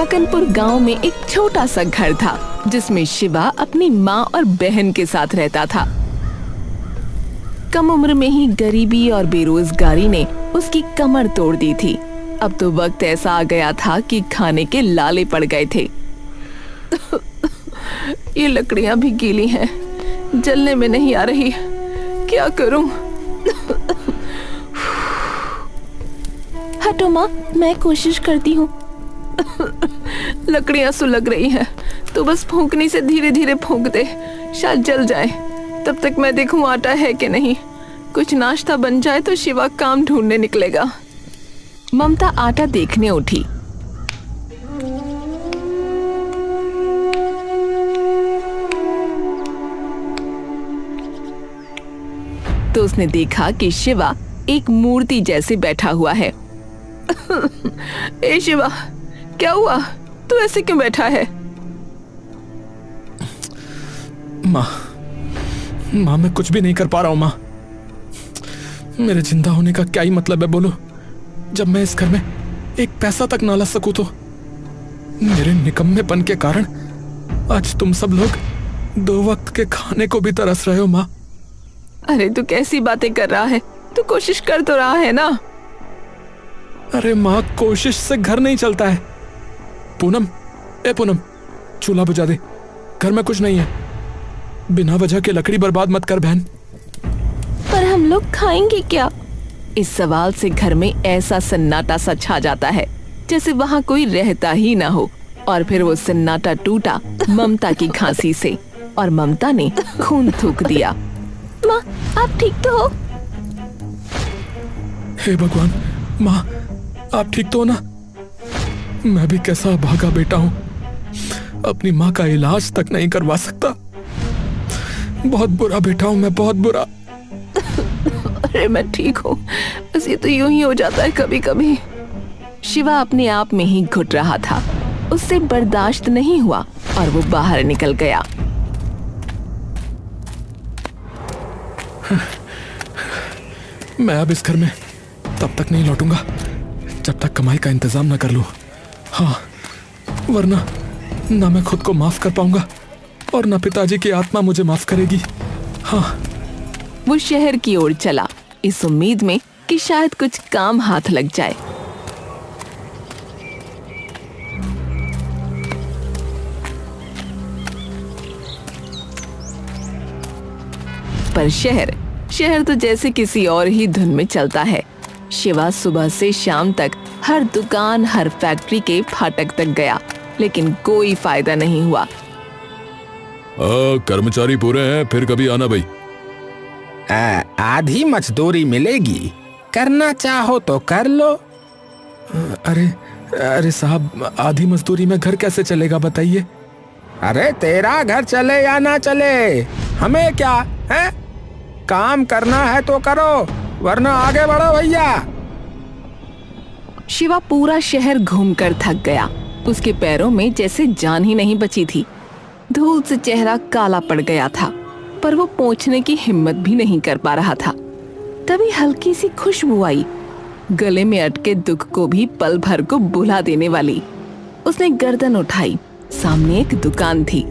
मकनपुर गांव में एक छोटा सा घर था जिसमें शिवा अपनी माँ और बहन के साथ रहता था। कम उम्र में ही गरीबी और बेरोजगारी ने उसकी कमर तोड़ दी थी। अब तो वक्त ऐसा आ गया था कि खाने के लाले पड़ गए थे। ये लकड़ियां भी गीली हैं, जलने में नहीं आ रही, क्या करूं? हटो माँ, मैं कोशिश करती हूँ। लकड़ियां सुलग रही हैं, तो बस फूंकनी से धीरे धीरे फूंक दे, शायद जल जाए। तब तक मैं देखूं आटा है कि नहीं। कुछ नाश्ता बन जाए तो शिवा काम ढूंढने निकलेगा। ममता आटा देखने उठी। तो उसने देखा कि शिवा एक मूर्ति जैसे बैठा हुआ है। ए शिवा, क्या हुआ? तू ऐसे क्यों बैठा है? माँ मैं कुछ भी नहीं कर पा रहा हूँ। माँ, मेरे जिंदा होने का क्या ही मतलब है बोलो, जब मैं इस घर में एक पैसा तक ना ला सकूं तो। मेरे निकम्मेपन के कारण आज तुम सब लोग 2 वक्त के खाने को भी तरस रहे हो। माँ, अरे तू कैसी बातें कर रहा है? तू कोशिश कर तो रहा है ना। अरे माँ, कोशिश से घर नहीं चलता है। पूनम, ए पूनम, चूल्हा बुझा दे, घर में कुछ नहीं है। बिना वजह के लकड़ी बर्बाद मत कर बहन। पर हम लोग खाएंगे क्या? इस सवाल से घर में ऐसा सन्नाटा सा छा जाता है जैसे वहाँ कोई रहता ही ना हो। और फिर वो सन्नाटा टूटा ममता की खांसी से, और ममता ने खून थूक दिया। माँ, आप ठीक तो हो? हे भगवान, माँ आप ठीक तो हो ना? मैं भी कैसा भागा बेटा हूँ, अपनी माँ का इलाज तक नहीं करवा सकता। बहुत बुरा बेटा हूँ मैं, बहुत बुरा। अरे मैं ठीक हूँ, बस ये तो यूं ही हो जाता है कभी कभी। शिवा अपने आप में ही घुट रहा था। उससे बर्दाश्त नहीं हुआ और वो बाहर निकल गया। मैं अब इस घर में तब तक नहीं लौटूंगा जब तक कमाई का इंतजाम न कर लूं। हाँ, वरना ना मैं खुद को माफ कर पाऊंगा और ना पिताजी की आत्मा मुझे माफ करेगी। हाँ। वो शहर की ओर चला, इस उम्मीद में कि शायद कुछ काम हाथ लग जाए। पर शहर तो जैसे किसी और ही धुन में चलता है। शिवा सुबह से शाम तक हर दुकान, हर फैक्ट्री के फाटक तक गया, लेकिन कोई फायदा नहीं हुआ। कर्मचारी पूरे हैं, फिर कभी आना भाई। आधी मजदूरी मिलेगी, करना चाहो तो कर लो। अरे साहब, आधी मजदूरी में घर कैसे चलेगा बताइए? अरे तेरा घर चले या ना चले, हमें क्या है? काम करना है तो करो, वरना आगे बढ़ो भैया। शिवा पूरा शहर घूमकर थक गया। उसके पैरों में जैसे जान ही नहीं बची थी। धूल से चेहरा काला पड़ गया था, पर वो पोंछने की हिम्मत भी नहीं कर पा रहा था। तभी हल्की सी खुशबू आई, गले में अटके दुख को भी पल भर को बुला देने वाली। उसने गर्दन उठाई। सामने एक दुकान थी।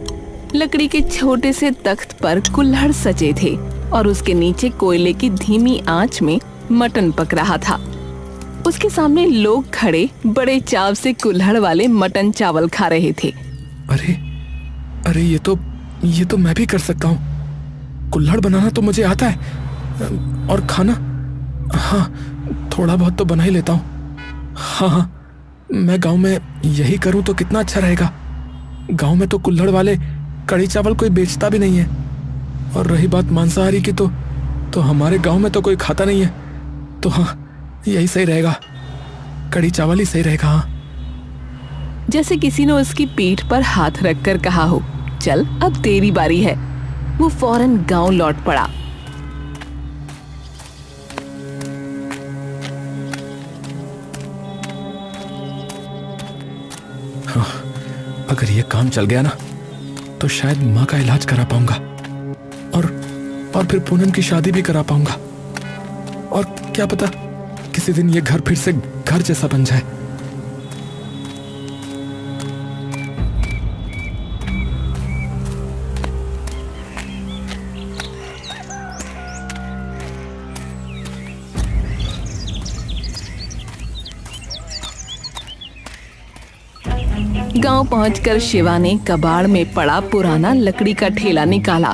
लकड़ी के छोटे से तख्त पर कुल्हड़ सजे थे और उसके नीचे कोयले की धीमी आंच में मटन पक रहा था। उसके सामने लोग खड़े बड़े चाव से कुल्हड़ वाले मटन चावल खा रहे थे। अरे ये तो मैं भी कर सकता हूँ। कुल्हड़ बनाना तो मुझे आता है, और खाना, हाँ थोड़ा बहुत तो बना ही लेता हूँ। हाँ, मैं गांव में यही करूँ तो कितना अच्छा रहेगा। गांव में तो कुल्हड़ वाले कड़ी चावल कोई बेचता भी नहीं है। और रही बात मांसाहारी की, तो हमारे गांव में तो कोई खाता नहीं है। तो हाँ, यही सही रहेगा, कड़ी चावल ही सही रहेगा। हाँ। जैसे किसी ने उसकी पीठ पर हाथ रखकर कहा हो, चल अब तेरी बारी है। वो फौरन गांव लौट पड़ा। हाँ, अगर ये काम चल गया ना तो शायद माँ का इलाज करा पाऊंगा और फिर पूनम की शादी भी करा पाऊंगा। और क्या पता किसी दिन ये घर फिर से घर जैसा बन जाए। गांव पहुंचकर शिवा ने कबाड़ में पड़ा पुराना लकड़ी का ठेला निकाला,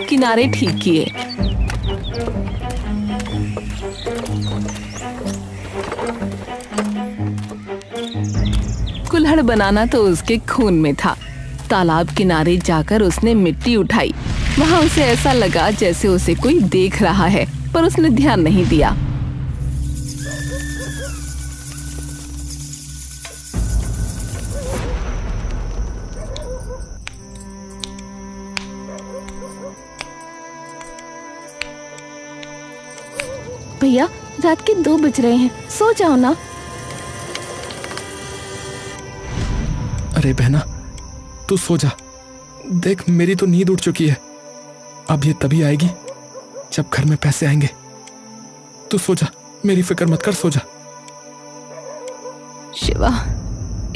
किनारे ठीक किए। कुल्हड़ बनाना तो उसके खून में था। तालाब किनारे जाकर उसने मिट्टी उठाई। वहां उसे ऐसा लगा जैसे उसे कोई देख रहा है, पर उसने ध्यान नहीं दिया। भैया, रात के 2 बज रहे हैं, सो जाओ ना। अरे बहना, तू सो जा। देख, मेरी तो नींद उड़ चुकी है। अब ये तभी आएगी जब घर में पैसे आएंगे। तू सो जा, मेरी फिक्र मत कर, सो जा। शिवा,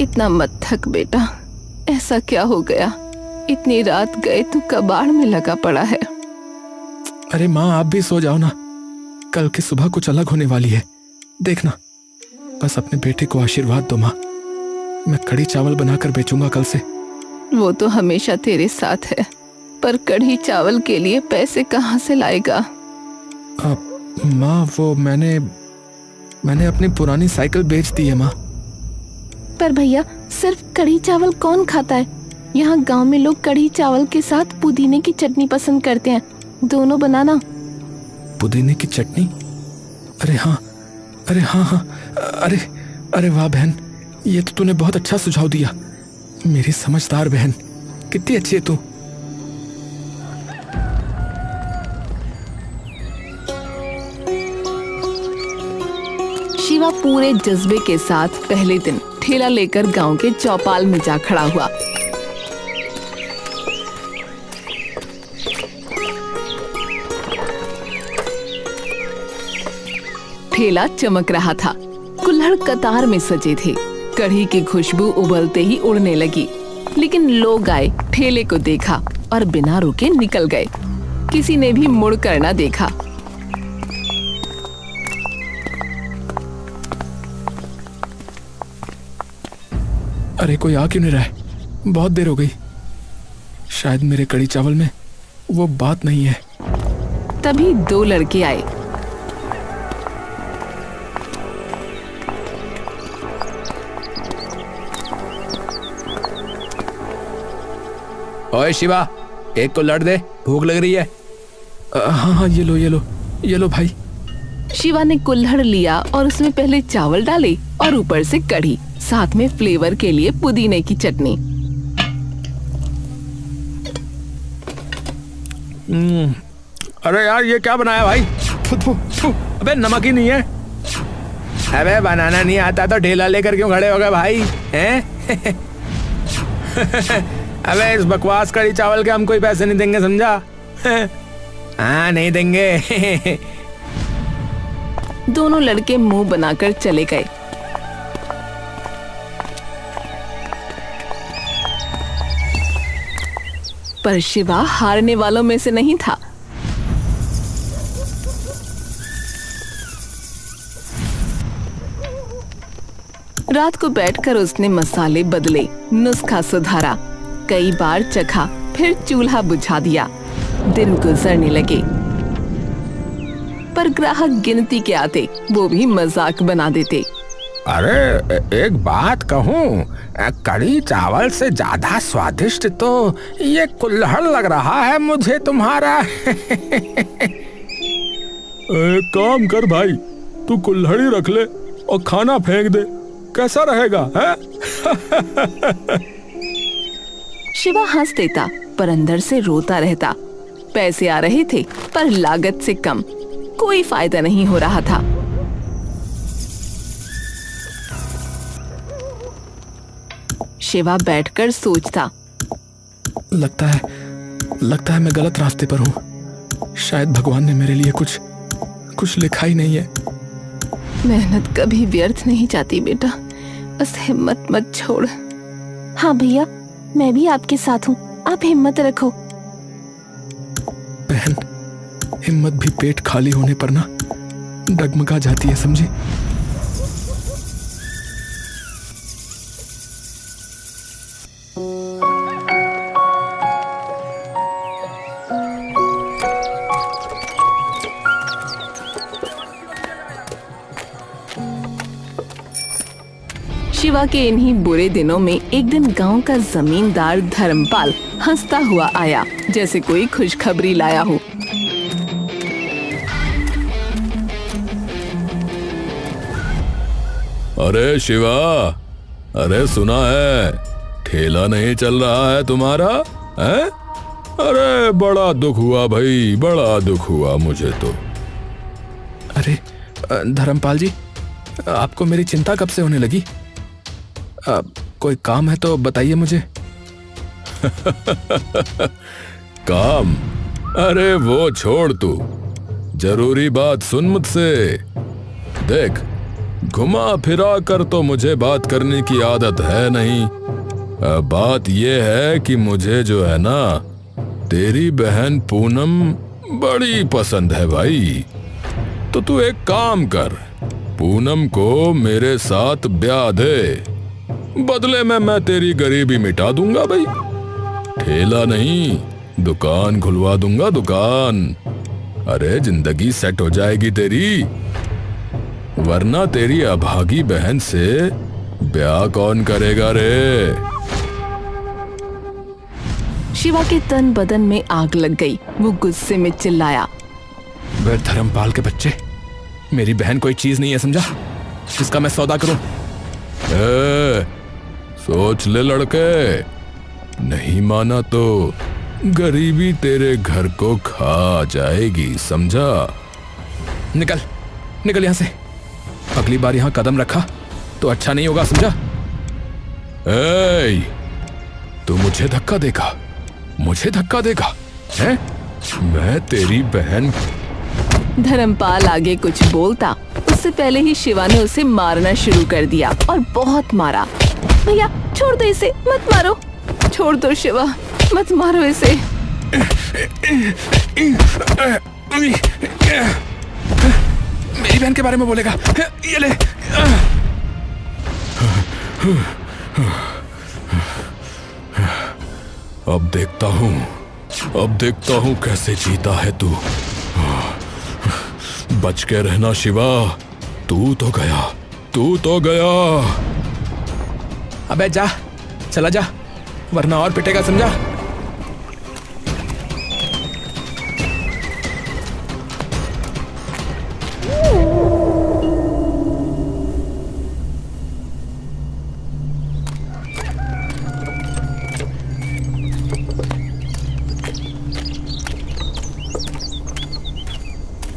इतना मत थक बेटा। ऐसा क्या हो गया? इतनी रात गए तू कबाड़ में लगा पड़ा है। अरे माँ, आप भी सो जाओ ना। कल की सुबह कुछ अलग होने वाली है, देखना। बस अपने बेटे को आशीर्वाद दो माँ। मैं कढ़ी चावल बनाकर बेचूंगा कल से। वो तो हमेशा तेरे साथ है, पर कढ़ी चावल के लिए पैसे कहाँ से लाएगा? माँ, वो मैंने अपनी पुरानी साइकिल बेच दी है माँ। पर भैया, सिर्फ कढ़ी चावल कौन खाता है? यहाँ गांव में लोग कढ़ी चावल के साथ पुदीने की चटनी पसंद करते हैं। दोनों बनाना। पुदीने की चटनी? अरे हाँ, अरे वाह बहन, ये तो तूने बहुत अच्छा सुझाव दिया। मेरी समझदार बहन, कितनी अच्छी है तू। शिवा पूरे जज्बे के साथ पहले दिन ठेला लेकर गांव के चौपाल में जा खड़ा हुआ। ठेला चमक रहा था। कुल्हड़ कतार में सजे थे। कढ़ी की खुशबू उबलते ही उड़ने लगी। लेकिन लोग आए, ठेले को देखा और बिना रुके निकल गए। किसी ने भी मुड़ कर न देखा। अरे कोई आ क्यों नहीं रहा है? बहुत देर हो गई। शायद मेरे कढ़ी चावल में वो बात नहीं है। तभी 2 लड़के आए। ओए शिवा, एक को लड़ दे, भूख लग रही है। हाँ, ये लो भाई। शिवा ने कुल्हड़ लिया और उसमें पहले चावल डाले और ऊपर से कढ़ी, साथ में फ्लेवर के लिए पुदीने की चटनी। अरे यार, ये क्या बनाया भाई? अबे नमक ही नहीं है। अबे बनाना नहीं आता तो ठेला लेकर क्यों खड़े हो गए भाई? हैं? अबे इस बकवास कढ़ी चावल के हम कोई पैसे नहीं देंगे, समझा? हाँ, नहीं देंगे। दोनों लड़के मुंह बनाकर चले गए। पर शिवा हारने वालों में से नहीं था। रात को बैठकर उसने मसाले बदले, नुस्खा सुधारा, कई बार चखा, फिर चूल्हा बुझा दिया। दिन गुजरने लगे, पर ग्राहक गिनती के आते वो भी मजाक बना देते। अरे एक बात कहूँ, कढ़ी चावल से ज्यादा स्वादिष्ट तो ये कुल्हड़ लग रहा है मुझे तुम्हारा। एक काम कर भाई, तू कुल्हड़ी रख ले और खाना फेंक दे, कैसा रहेगा है? शिवा हंस देता, पर अंदर से रोता रहता। पैसे आ रहे थे, पर लागत से कम, कोई फायदा नहीं हो रहा था। शिवा बैठकर सोचता। लगता है मैं गलत रास्ते पर हूँ। शायद भगवान ने मेरे लिए कुछ लिखा ही नहीं है। मेहनत कभी व्यर्थ नहीं जाती बेटा, बस हिम्मत मत छोड़। हाँ भैया, मैं भी आपके साथ हूँ, आप हिम्मत रखो। बहन, हिम्मत भी पेट खाली होने पर ना डगमगा जाती है, समझी? शिवा के इन्हीं बुरे दिनों में एक दिन गांव का जमींदार धर्मपाल हंसता हुआ आया, जैसे कोई खुशखबरी लाया हो। अरे शिवा, अरे सुना है ठेला नहीं चल रहा है तुम्हारा, हैं? अरे बड़ा दुख हुआ भाई, बड़ा दुख हुआ मुझे तो। अरे धर्मपाल जी, आपको मेरी चिंता कब से होने लगी? कोई काम है तो बताइए मुझे। काम? अरे वो छोड़ तू, जरूरी बात सुन मुझसे। देख, घुमा फिरा कर तो मुझे बात करने की आदत है नहीं। बात ये है कि मुझे जो है ना, तेरी बहन पूनम बड़ी पसंद है भाई। तो तू एक काम कर, पूनम को मेरे साथ ब्याह दे, बदले में मैं तेरी गरीबी मिटा दूंगा भाई। ठेला नहीं, दुकान खुलवा दूंगा, दुकान। अरे जिंदगी सेट हो जाएगी तेरी, वरना तेरी अभागी बहन से ब्याह कौन करेगा रे? शिवा के तन बदन में आग लग गई। वो गुस्से में चिल्लाया, वे धर्मपाल के बच्चे, मेरी बहन कोई चीज नहीं है समझा, जिसका मैं सौदा करूं। सोच ले लड़के, नहीं माना तो गरीबी तेरे घर को खा जाएगी, समझा? निकल निकल यहां से, अगली बार यहां कदम रखा तो अच्छा नहीं होगा, समझा? तू मुझे धक्का देगा, मुझे धक्का देगा हैं? मैं तेरी बहन। धर्मपाल आगे कुछ बोलता उससे पहले ही शिवा ने उसे मारना शुरू कर दिया, और बहुत मारा। भैया छोड़ दो इसे, मत मारो, छोड़ दो शिवा, मत मारो इसे। मेरी बहन के बारे में बोलेगा, ये ले। अब देखता हूं कैसे जीता है तू। बच के रहना शिवा, तू तो गया। अबे जा, चला जा, वरना और पिटेगा, समझा?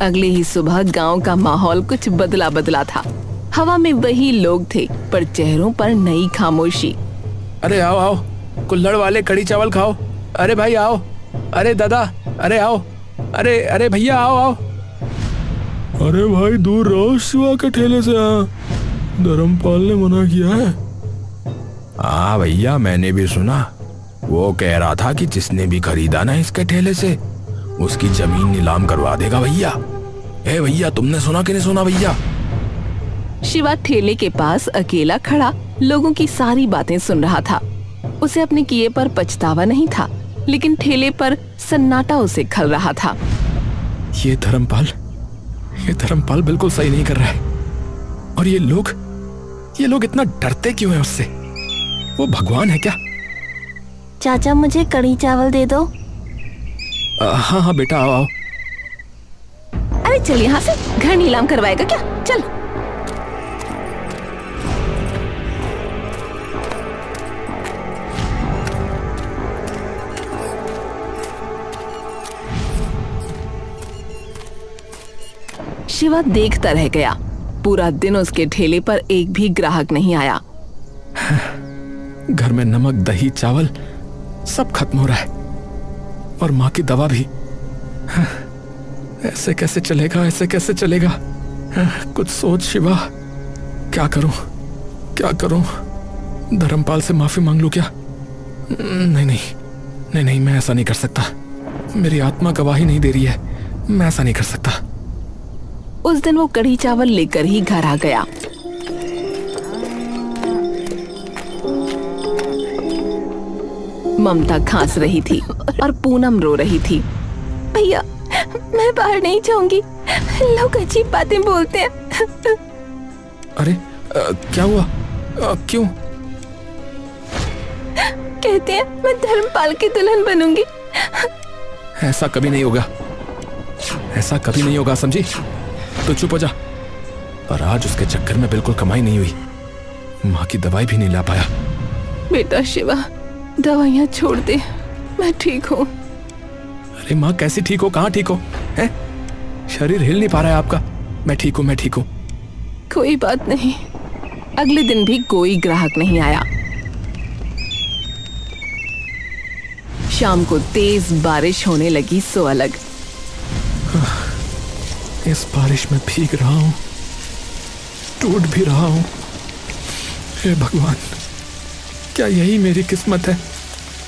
अगली ही सुबह गांव का माहौल कुछ बदला बदला था। हवा में वही लोग थे, पर चेहरों पर नई खामोशी। अरे आओ आओ, कुल्हड़ वाले कड़ी चावल खाओ। अरे भाई आओ, अरे दादा, अरे आओ, अरे भैया आओ आओ। अरे भाई दूर रहो शिवा के ठेले से, धर्मपाल ने मना किया है। हाँ भैया, मैंने भी सुना, वो कह रहा था कि जिसने भी खरीदा ना इसके ठेले से, उसकी जमीन नीलाम करवा देगा भैया। भैया तुमने सुना कि नहीं सुना भैया? शिवा ठेले के पास अकेला खड़ा लोगों की सारी बातें सुन रहा था। उसे अपने किए पर पछतावा नहीं था, लेकिन ठेले पर सन्नाटा उसे खल रहा था। ये धर्मपाल बिल्कुल सही नहीं कर रहा है। और ये लोग इतना डरते क्यों हैं उससे? वो भगवान है क्या? चाचा मुझे कड़ी चावल दे दो। हाँ हाँ बेटा, आओ आओ। अरे चल यहाँ से, घर नीलाम करवाएगा क्या? चल। शिवा देखता रह गया। पूरा दिन उसके ठेले पर एक भी ग्राहक नहीं आया। घर में नमक, दही, चावल सब खत्म हो रहा है, और माँ की दवा भी। ऐसे कैसे चलेगा, ऐसे कैसे चलेगा? कुछ सोच शिवा, क्या करूं? धर्मपाल से माफी मांग लूं क्या? नहीं, मैं ऐसा नहीं कर सकता। मेरी आत्मा गवाही नहीं दे रही है, मैं ऐसा नहीं कर सकता। उस दिन वो कढ़ी चावल लेकर ही घर आ गया। ममता खांस रही थी और पूनम रो रही थी। भैया मैं बाहर नहीं जाऊंगी, लोग अजीब बातें बोलते हैं। अरे क्या हुआ? क्यों? कहते हैं मैं धर्मपाल की दुल्हन बनूंगी। ऐसा कभी नहीं होगा, ऐसा कभी नहीं होगा, समझी? तो चुप हो जा। पर आज उसके चक्कर में बिल्कुल कमाई नहीं हुई, माँ की दवाई भी नहीं ला पाया। बेटा शिवा, दवाइयाँ छोड़ दे, मैं ठीक हूँ। अरे माँ कैसी ठीक हो, कहाँ ठीक हो? हैं? शरीर हिल नहीं पा रहा है आपका। मैं ठीक हूँ, मैं ठीक हूँ। कोई बात नहीं। अगले दिन भी कोई ग्राहक नहीं आया। शाम को तेज बारिश होने लगी सो अलग। इस बारिश में भीग रहा हूँ, टूट भी रहा हूँ। हे भगवान, क्या यही मेरी किस्मत है?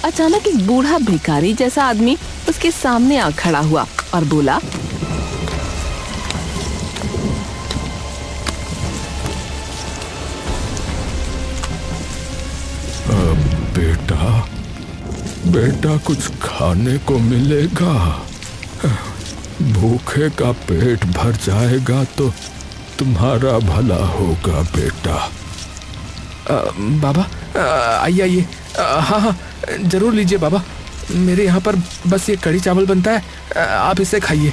अचानक एक बूढ़ा भिखारी जैसा आदमी उसके सामने आ खड़ा हुआ और बोला, बेटा, बेटा कुछ खाने को मिलेगा? भूखे का पेट भर जाएगा तो तुम्हारा भला होगा बेटा। बाबा आइए आइए। हाँ हाँ जरूर लीजिए बाबा, मेरे यहाँ पर बस ये कढ़ी चावल बनता है, आप इसे खाइए।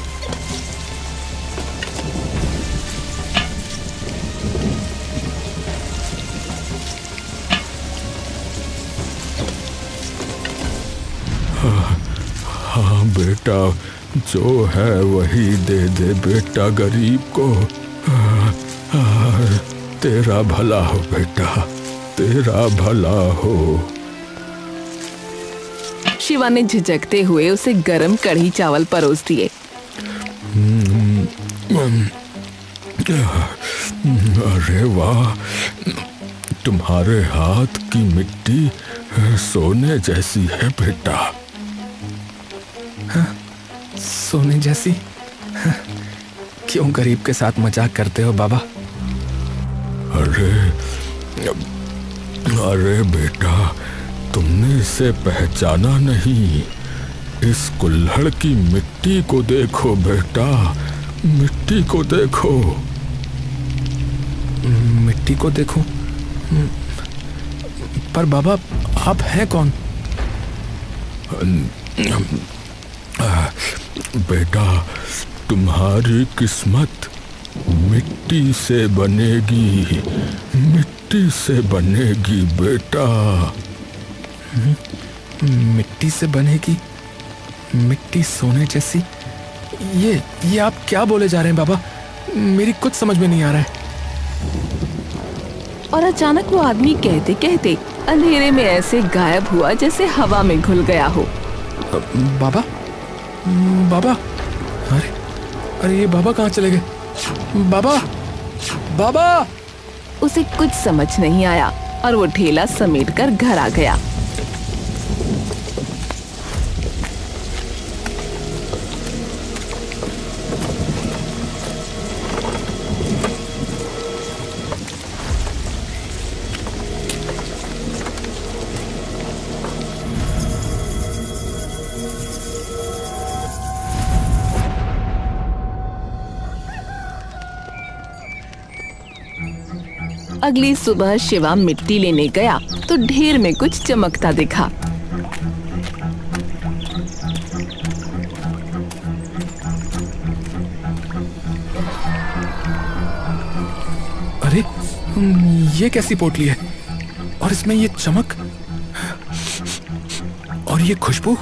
हाँ बेटा, जो है वही दे दे बेटा गरीब को। तेरा भला हो बेटा, तेरा भला हो। शिवा ने झिझकते हुए उसे गरम कढ़ी चावल परोस दिए। अरे वाह, तुम्हारे हाथ की मिट्टी सोने जैसी है बेटा। सोने जैसी? क्यों गरीब के साथ मजाक करते हो बाबा? अरे बेटा, तुमने इसे पहचाना नहीं। इस कुल्हड़ की मिट्टी को देखो बेटा, मिट्टी को देखो। मिट्टी को देखूं? पर बाबा आप हैं कौन? बेटा, तुम्हारी किस्मत मिट्टी से बनेगी, मिट्टी से बनेगी बेटा। मिट्टी से बनेगी? मिट्टी सोने जैसी? ये आप क्या बोले जा रहे हैं बाबा? मेरी कुछ समझ में नहीं आ रहा है। और अचानक वो आदमी कहते कहते अंधेरे में ऐसे गायब हुआ जैसे हवा में घुल गया हो। बाबा, बाबा, अरे ये बाबा कहाँ चले गए? बाबा, बाबा! उसे कुछ समझ नहीं आया और वो ठेला समेटकर घर आ गया। अगली सुबह शिवा मिट्टी लेने गया तो ढेर में कुछ चमकता दिखा। अरे ये कैसी पोटली है? और इसमें ये चमक और ये खुशबू?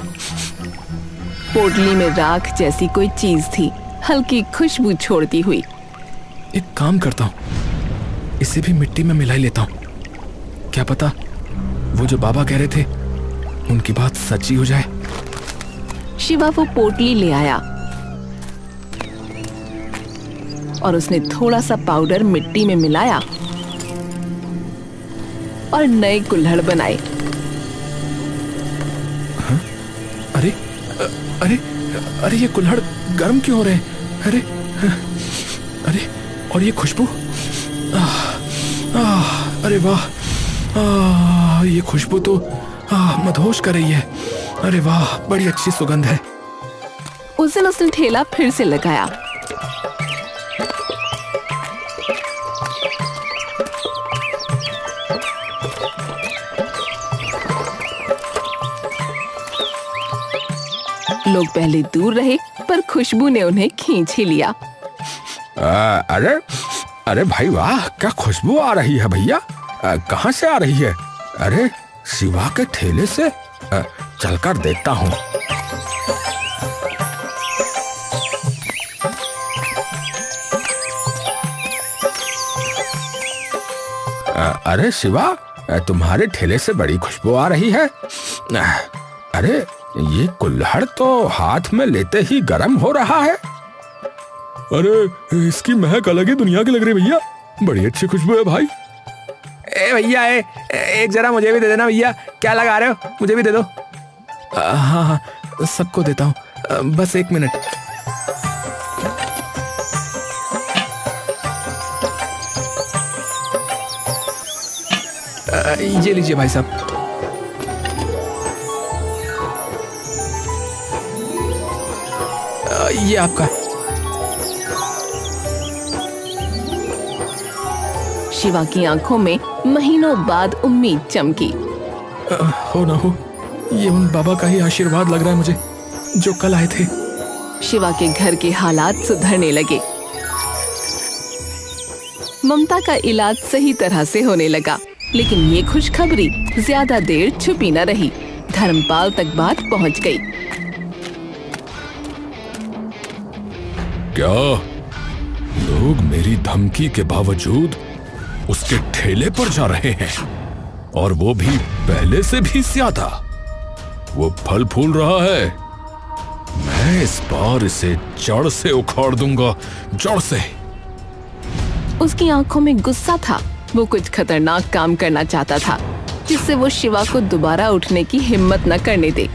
पोटली में राख जैसी कोई चीज थी, हल्की खुशबू छोड़ती हुई। एक काम करता हूँ, इसे भी मिट्टी में मिला ही लेता हूँ। क्या पता वो जो बाबा कह रहे थे उनकी बात सच्ची हो जाए। शिवा वो पोटली ले आया और उसने थोड़ा सा पाउडर मिट्टी में मिलाया और नए कुल्हड़ बनाए। अरे अरे अरे ये कुल्हड़ गर्म क्यों हो रहे हैं? अरे अरे और ये खुशबू? अरे वाह, ये खुशबू तो मदहोश कर रही है। अरे वाह, बड़ी अच्छी सुगंध है। उस दिन उसने ठेला फिर से लगाया। लोग पहले दूर रहे पर खुशबू ने उन्हें खींच ही लिया। अरे अरे भाई वाह, क्या खुशबू आ रही है भैया। कहाँ से आ रही है? अरे शिवा के ठेले से। चलकर देखता हूँ। अरे शिवा, तुम्हारे ठेले से बड़ी खुशबू आ रही है। अरे ये कुल्हड़ तो हाथ में लेते ही गर्म हो रहा है। अरे इसकी महक अलग ही दुनिया की लग रही भैया, बड़ी अच्छी खुशबू है भाई। ए भैया, एक जरा मुझे भी दे देना भैया। क्या लगा रहे हो? मुझे भी दे दो। हाँ हाँ, सबको देता हूँ, बस 1 मिनट। ये लीजिए भाई साहब। ये आपका। शिवा की आंखों में महीनों बाद उम्मीद चमकी। हो ना हो, ये उन बाबा का ही आशीर्वाद लग रहा है मुझे, जो कल आए थे। शिवा के घर के हालात सुधरने लगे। ममता का इलाज सही तरह से होने लगा, लेकिन ये खुशखबरी ज्यादा देर छुपी न रही। धर्मपाल तक बात पहुंच गई। क्या लोग मेरी धमकी के बावजूद उसके ठेले पर जा रहे हैं, और वो भी पहले से भी ज्यादा। वो फल फूल रहा है, मैं इस बार इसे जड़ से उखाड़ दूंगा, जड़ से। उसकी आंखों में गुस्सा था। वो कुछ खतरनाक काम करना चाहता था, जिससे वो शिवा को दोबारा उठने की हिम्मत न करने दे।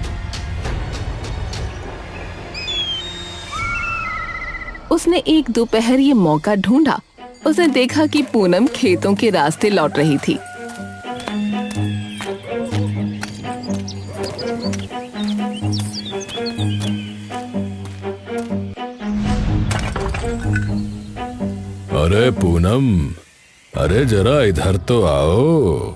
उसने एक दोपहर ये मौका ढूंढा। उसने देखा कि पूनम खेतों के रास्ते लौट रही थी। अरे पूनम, अरे जरा इधर तो आओ।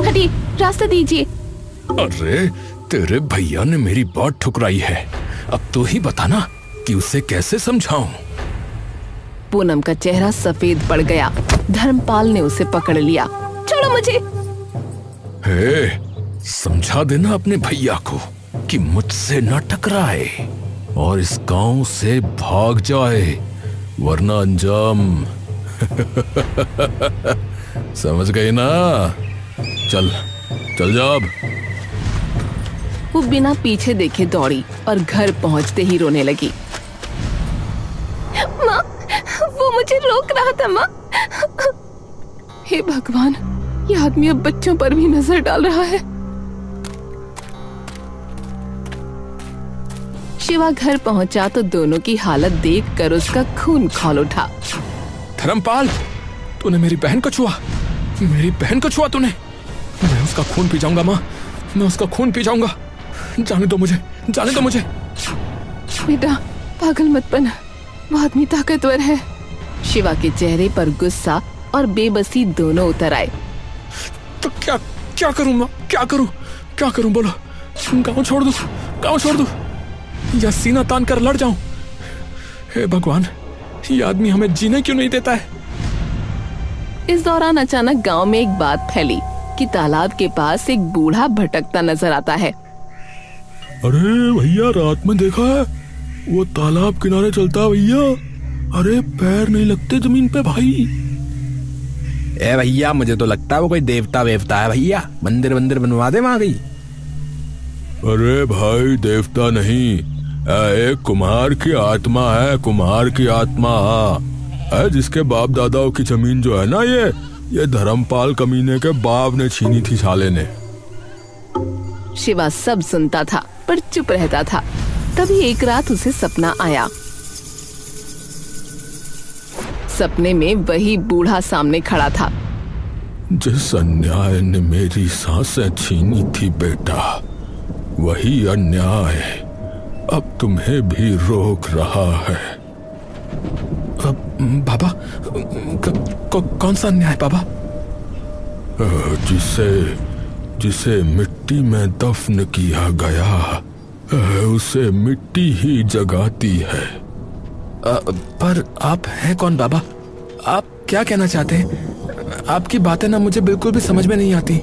हटी, रास्ता दीजिए। अरे तेरे भैया ने मेरी बात ठुकराई है, अब तो ही बताना कि उसे कैसे समझाऊं। पूनम का चेहरा सफेद पड़ गया। धर्मपाल ने उसे पकड़ लिया। छोड़ो मुझे। हे, समझा देना अपने भैया को कि मुझसे न टकराए और इस गांव से भाग जाए, वरना अंजाम समझ गई ना? चल चल जा अब। वो बिना पीछे देखे दौड़ी और घर पहुंचते ही रोने लगी। माँ, वो मुझे रोक रहा था माँ। हे भगवान, ये आदमी अब बच्चों पर भी नजर डाल रहा है। शिवा घर पहुंचा तो दोनों की हालत देखकर उसका खून खौल उठा। धर्मपाल, तूने मेरी बहन को छुआ, मेरी बहन को छुआ तूने। मैं उसका खून पी जाऊंगा माँ, मैं उसका खून पी जाऊंगा। जाने दो मुझे, जाने दो मुझे। बेटा पागल मत बन, वो आदमी ताकतवर है। शिवा के चेहरे पर गुस्सा और बेबसी दोनों उतर आए। तो क्या क्या करूं माँ, क्या करूं, क्या करूं बोलो? गाँव छोड़ दूं, गाँव छोड़ दूं या सीना तान कर लड़ जाऊं? हे भगवान, ये आदमी हमें जीने क्यों नहीं देता है? इस दौरान अचानक गांव में एक बात फैली कि तालाब के पास एक बूढ़ा भटकता नजर आता है। अरे भैया, रात में देखा है? वो तालाब किनारे चलता है भैया। अरे पैर नहीं लगते जमीन पे भाई। ए भैया, मुझे तो लगता है वो कोई देवता वेवता है भैया। मंदिर वंदिर बनवा दे वहां गई। अरे भाई, देवता नहीं, एक कुम्हार की आत्मा है, कुम्हार की आत्मा है, जिसके बाप दादाओं की जमीन जो है ना, ये धर्मपाल कमीने के बाप ने छीनी थी साले ने। शिवा सब सुनता था पर चुप रहता था। तभी एक रात उसे सपना आया। सपने में वही बूढ़ा सामने खड़ा था। जिस अन्याय ने मेरी सांसें छीनी थी बेटा, वही अन्याय अब तुम्हें भी रोक रहा है। बाबा, कौन सा अन्याय बाबा? जिसे जिसे मिट्टी में दफन किया गया उसे मिट्टी ही जगाती है। पर आप हैं कौन बाबा? आप क्या कहना चाहते हैं? आपकी बातें ना मुझे बिल्कुल भी समझ में नहीं आती।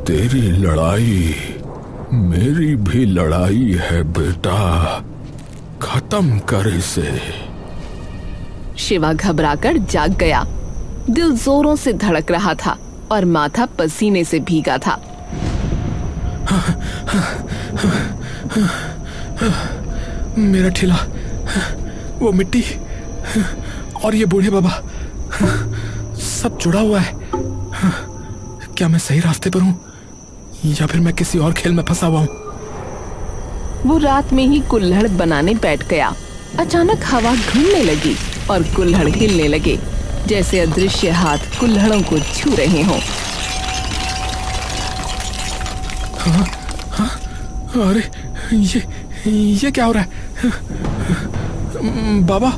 तेरी लड़ाई मेरी भी लड़ाई है बेटा, खत्म कर इसे। शिवा घबराकर जाग गया। दिल जोरों से धड़क रहा था और माथा पसीने से भीगा था। मेरा ठेला, वो मिट्टी और ये बूढ़े बाबा, सब जुड़ा हुआ है। क्या मैं सही रास्ते पर हूं या फिर मैं किसी और खेल में फंसा हुआ हूं? वो रात में ही कुल्हड़ बनाने बैठ गया। अचानक हवा घूमने लगी और कुल्हड़ हिलने लगे, जैसे अदृश्य हाथ कुल्हड़ों को छू रहे हों। अरे ये क्या हो रहा है? बाबा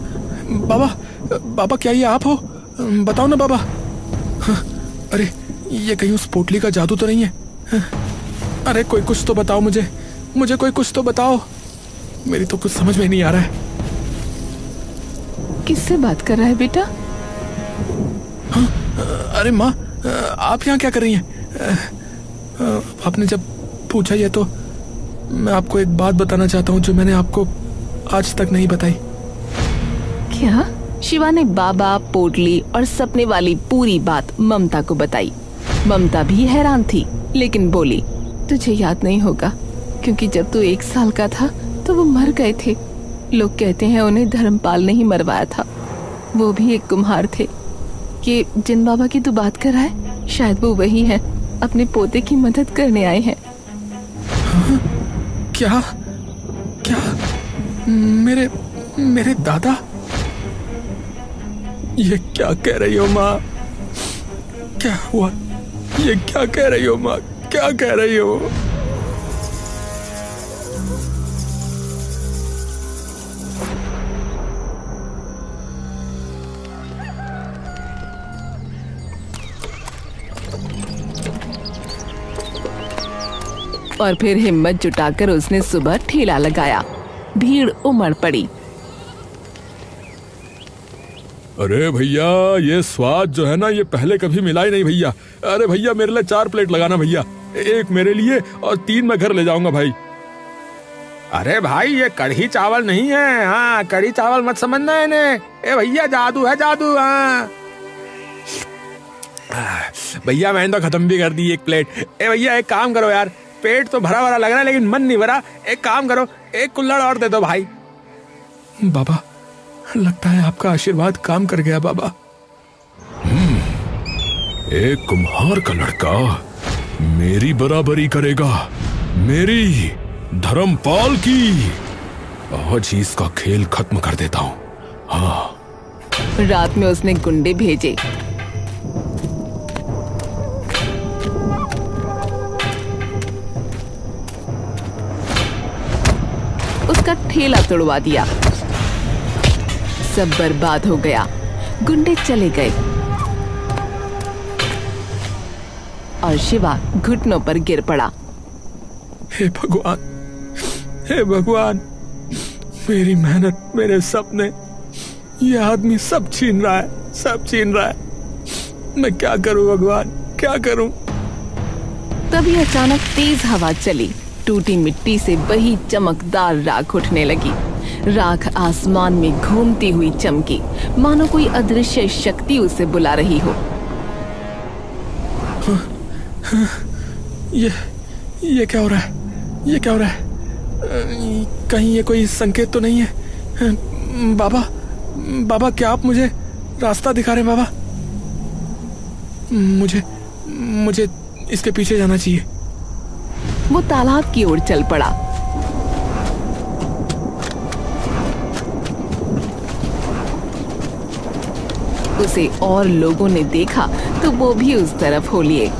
बाबा बाबा, क्या ये आप हो? बताओ ना बाबा। अरे ये कहीं उस पोटली का जादू तो नहीं है? अरे कोई कुछ तो बताओ मुझे कोई कुछ तो बताओ। मेरी तो कुछ समझ में नहीं आ रहा है। किससे बात कर रहा है बेटा? अरे माँ, आप यहाँ क्या कर रही हैं? आपने जब पूछा ये तो मैं आपको एक बात बताना चाहता हूँ जो मैंने आपको आज तक नहीं बताई। क्या? शिवा ने बाबा, पोटली और सपने वाली पूरी बात ममता को बताई। ममता भी हैरान थी, लेकिन बोली, तुझे याद नहीं होगा क्योंकि जब तू 1 साल का था तो वो मर गए थे। लोग कहते हैं उन्हें धर्मपाल ने ही मरवाया था। वो भी एक कुम्हार थे। कि जिन बाबा की तू बात कर रहा है, शायद वो वही हैं, अपने पोते की मदद करने आए हैं। क्या क्या मेरे दादा? ये क्या कह रही हो माँ? क्या हुआ? ये क्या कह रही हो माँ? क्या कह रही हो? और फिर हिम्मत जुटाकर उसने सुबह ठेला लगाया। भीड़ उमड़ पड़ी। अरे भैया, ये स्वाद जो है ना, ये पहले कभी मिला ही नहीं भैया। अरे भैया, मेरे लिए 4 प्लेट लगाना भैया, 1 मेरे लिए और 3 मैं घर ले जाऊंगा भाई। अरे भाई, ये कढ़ी चावल नहीं है। हाँ, कढ़ी चावल मत समझना इन्हें। ए भैया, जादू है जादू। हाँ भैया, मैंने तो खत्म भी कर दी 1 प्लेट। ए भैया, एक काम करो यार, पेट तो भरा भरा लग रहा है लेकिन मन नहीं भरा। एक काम करो, 1 कुल्हड़ और दे दो भाई। बाबा, लगता है आपका आशीर्वाद काम कर गया बाबा। एक कुम्हार का लड़का मेरी बराबरी करेगा, मेरी धर्मपाल की। आज ही इसका खेल खत्म कर देता हूँ। हाँ। रात में उसने गुंडे भेजे। उसका ठेला तोड़वा दिया। सब बर्बाद हो गया। गुंडे चले गए और शिवा घुटनों पर गिर पड़ा। हे भगवान, हे भगवान, मेरी मेहनत, मेरे सपने, ये आदमी सब छीन रहा है, सब छीन रहा है। मैं क्या करूं भगवान, क्या करूं? तभी अचानक तेज हवा चली। टूटी मिट्टी से वही चमकदार राख उठने लगी। राख आसमान में घूमती हुई चमकी, मानो कोई अदृश्य शक्ति उसे बुला रही हो। ये क्या हो रहा है? ये क्या हो रहा है? कहीं ये कोई संकेत तो नहीं है? बाबा, बाबा, क्या आप मुझे रास्ता दिखा रहे हैं बाबा? मुझे इसके पीछे जाना चाहिए। वो तालाब की ओर चल पड़ा। उसे और लोगों ने देखा तो वो भी उस तरफ हो लिए।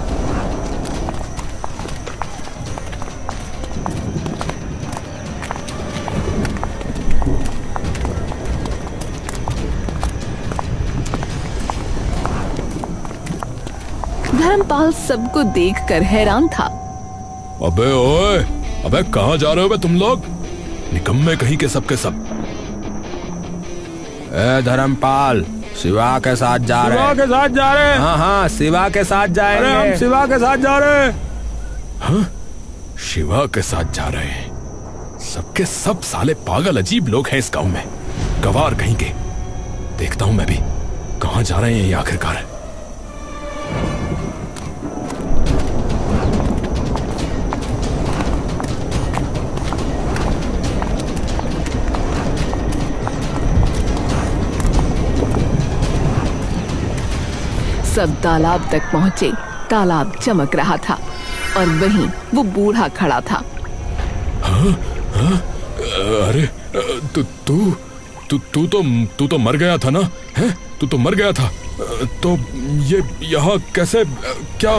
धर्मपाल सबको देखकर हैरान था। अबे ओए, अबे कहाँ जा रहे हो बे तुम लोग? निकम्मे कहीं के सब। ए धर्मपाल, शिवा के साथ जा रहे हैं। के साथ जा रहे हैं। हाँ, शिवा के साथ जाएंगे। अरे हम शिवा के साथ जा रहे हैं। हाँ, शिवा के साथ जा रहे हैं। सबके सब साले पागल अजीब लोग हैं इस गांव में, गवार कहीं के। देखता हूं मैं भी कहां जा रहे हैं ये आखिरकार। सब तालाब तक पहुंचे। तालाब चमक रहा था और वहीं वो बूढ़ा खड़ा था। अरे तू तो मर गया था ना? हैं? तू तो मर गया था। तो ये यहाँ कैसे? क्या?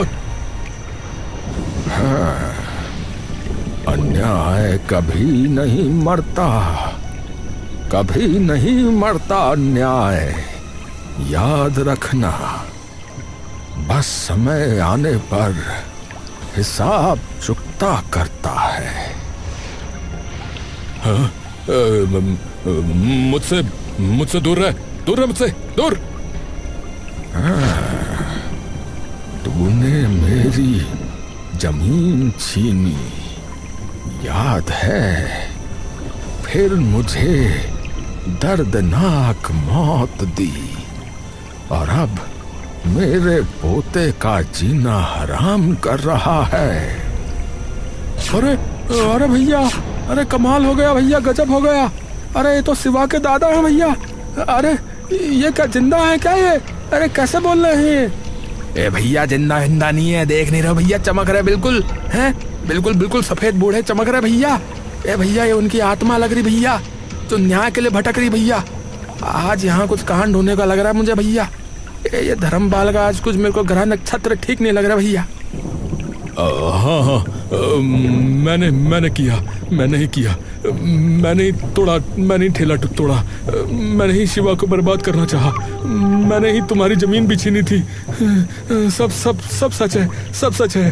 अन्याय कभी नहीं मरता, कभी नहीं मरता अन्याय, याद रखना। बस समय आने पर हिसाब चुकता करता है। मुझसे दूर रह मुझसे दूर। तूने मेरी जमीन छीनी, याद है? फिर मुझे दर्दनाक मौत दी और अब मेरे पोते का जीना हराम कर रहा है। अरे भैया, अरे कमाल हो गया भैया, गजब हो गया। अरे ये तो शिवा के दादा हैं भैया। अरे ये क्या जिंदा है क्या ये? अरे कैसे बोल रहे हैं? ए भैया, जिंदा हिंदा नहीं है, देख नहीं रहे भैया, चमक रहे बिल्कुल हैं, बिल्कुल सफेद बूढ़े चमक रहे भैया। ए भैया, ये उनकी आत्मा लग रही भैया, जो न्याय के लिए भटक रही भैया। आज यहाँ कुछ कांड होने का लग रहा है मुझे भैया। ये धर्मपाल का आज कुछ मेरे को ग्रह नक्षत्र ठीक नहीं लग रहा भैया। हाँ, मैंने ही किया। मैंने ही तोड़ा, मैंने ही ठेला तोड़ा, मैंने ही शिवा को बर्बाद करना चाहा, मैंने ही तुम्हारी जमीन भी छीनी थी। सब सच है।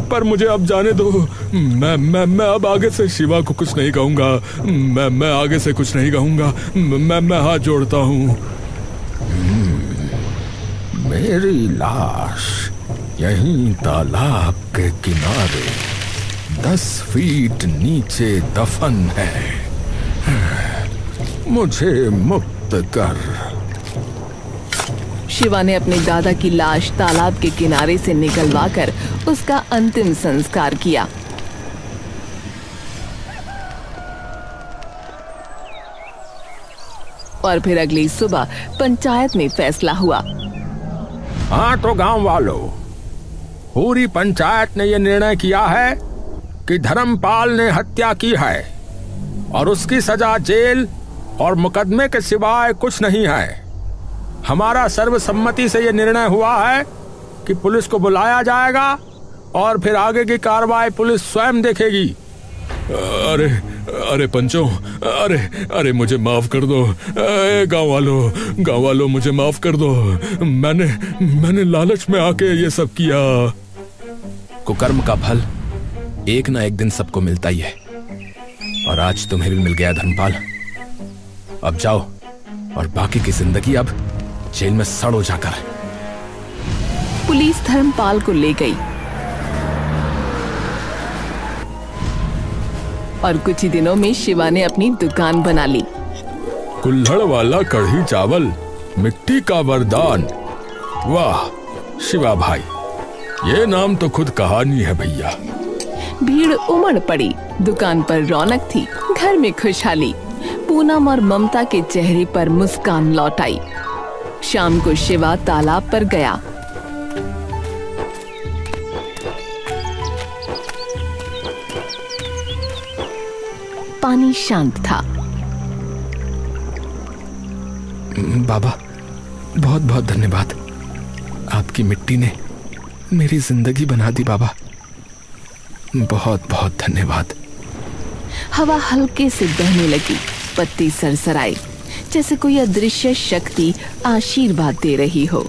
पर मुझे अब जाने दो। मैं अब आगे से शिवा को कुछ नहीं कहूँगा। मैं आगे से कुछ नहीं कहूँगा। मैं हाथ जोड़ता हूँ। मेरी लाश यहीं तालाब के किनारे 10 फीट नीचे दफन है। मुझे मुक्त कर। शिवा ने अपने दादा की लाश तालाब के किनारे से निकलवाकर उसका अंतिम संस्कार किया। और फिर अगली सुबह पंचायत में फैसला हुआ। हाँ तो गांव वालों, पूरी पंचायत ने यह निर्णय किया है कि धर्मपाल ने हत्या की है और उसकी सजा जेल और मुकदमे के सिवाय कुछ नहीं है। हमारा सर्वसम्मति से यह निर्णय हुआ है कि पुलिस को बुलाया जाएगा और फिर आगे की कार्रवाई पुलिस स्वयं देखेगी। अरे पंचों, अरे मुझे माफ कर दो। गांव वालों मुझे माफ कर दो। मैंने लालच में आके ये सब किया। कुकर्म का फल एक ना एक दिन सबको मिलता ही है, और आज तुम्हें भी मिल गया धर्मपाल। अब जाओ और बाकी की जिंदगी अब जेल में सड़ो जाकर। पुलिस धर्मपाल को ले गई और कुछ ही दिनों में शिवा ने अपनी दुकान बना ली। कुल्हड़ वाला कढ़ी चावल, मिट्टी का वरदान। वाह शिवा भाई, ये नाम तो खुद कहानी है भैया। भीड़ उमड़ पड़ी। दुकान पर रौनक थी, घर में खुशहाली। पूनम और ममता के चेहरे पर मुस्कान लौट आई। शाम को शिवा तालाब पर गया। पानी शांत था। बाबा, बहुत बहुत धन्यवाद। आपकी मिट्टी ने मेरी जिंदगी बना दी बाबा। बहुत बहुत धन्यवाद। हवा हल्के से बहने लगी, पत्ती सरसराई, जैसे कोई अदृश्य शक्ति आशीर्वाद दे रही हो।